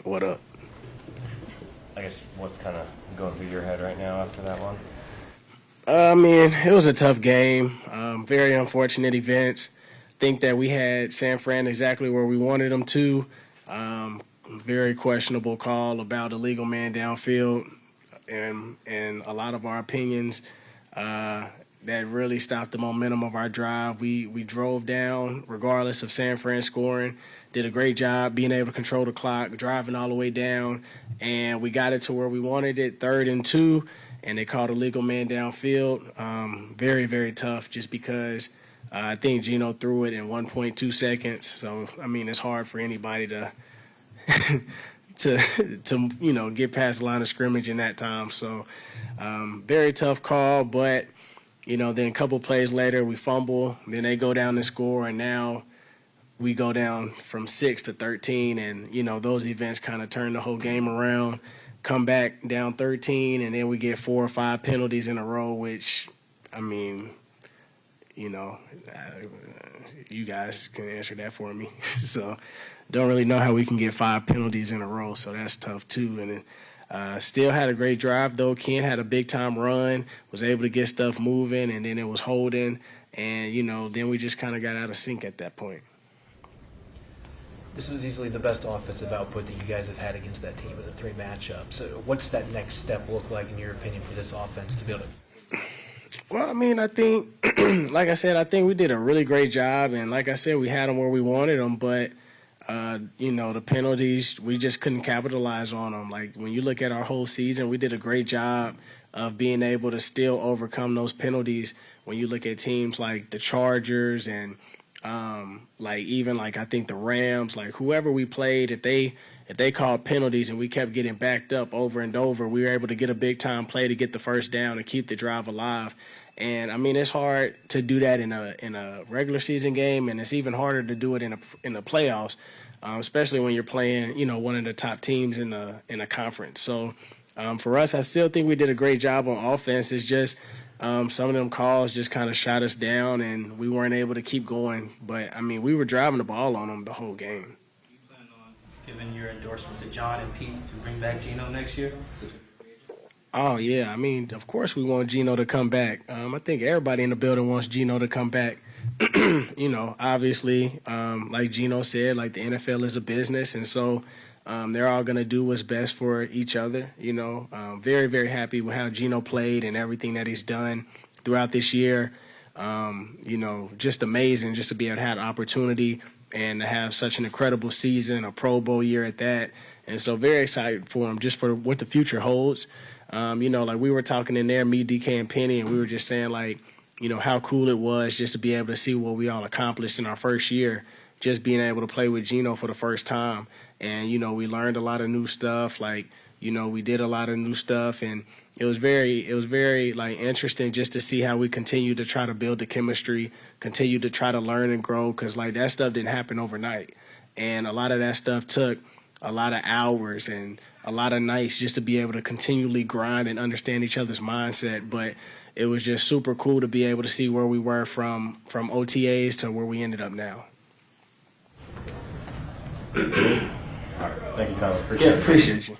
What up? I guess what's kind of going through your head right now after that one? I mean, it was a tough game. Very unfortunate events. Think that we had San Fran exactly where we wanted them to. Very questionable call about illegal man downfield, and a lot of our opinions that really stopped the momentum of our drive. We drove down regardless of San Fran scoring. Did a great job being able to control the clock, driving all the way down, and we got it to where we wanted it, 3rd and 2, and they called a legal man downfield. Very, very tough just because I think Geno threw it in 1.2 seconds. So, I mean, it's hard for anybody to to get past the line of scrimmage in that time. So, very tough call, but then a couple plays later we fumble, then they go down and score, and now we go down from 6 to 13, and those events kind of turn the whole game around. Come back down 13, and then we get 4 or 5 penalties in a row, which, I mean, you guys can answer that for me. So don't really know how we can get 5 penalties in a row, so that's tough too. And still had a great drive, though. Ken had a big-time run, was able to get stuff moving, and then it was holding. And, then we just kind of got out of sync at that point. This was easily the best offensive output that you guys have had against that team in the 3 matchups. So what's that next step look like, in your opinion, for this offense to be able to? Well, I mean, I think, like I said, I think we did a really great job. And like I said, we had them where we wanted them. But, the penalties, we just couldn't capitalize on them. Like, when you look at our whole season, we did a great job of being able to still overcome those penalties. When you look at teams like the Chargers and I think the Rams, like whoever we played, if they called penalties and we kept getting backed up over and over, we were able to get a big time play to get the first down and keep the drive alive. And I mean, it's hard to do that in a regular season game, and it's even harder to do it in the playoffs, especially when you're playing one of the top teams in a conference. So for us, I still think we did a great job on offense. It's just some of them calls just kind of shot us down, and we weren't able to keep going. But, I mean, we were driving the ball on them the whole game. Do you plan on giving your endorsement to John and Pete to bring back Geno next year? Oh, yeah. I mean, of course we want Geno to come back. I think everybody in the building wants Geno to come back. Obviously, like Geno said, like the NFL is a business, and so they're all going to do what's best for each other. Very, very happy with how Geno played and everything that he's done throughout this year. Just amazing just to be able to have the opportunity and to have such an incredible season, a Pro Bowl year at that. And so very excited for him just for what the future holds. Like we were talking in there, me, DK, and Penny, and we were just saying, like, how cool it was just to be able to see what we all accomplished in our first year, just being able to play with Geno for the first time. And, we learned a lot of new stuff. Like, we did a lot of new stuff. And it was very like, interesting just to see how we continue to try to build the chemistry, continue to try to learn and grow, because, like, that stuff didn't happen overnight. And a lot of that stuff took a lot of hours and a lot of nights just to be able to continually grind and understand each other's mindset. But it was just super cool to be able to see where we were from OTAs to where we ended up now. All right. Thank you, Colin. Appreciate it. Appreciate you.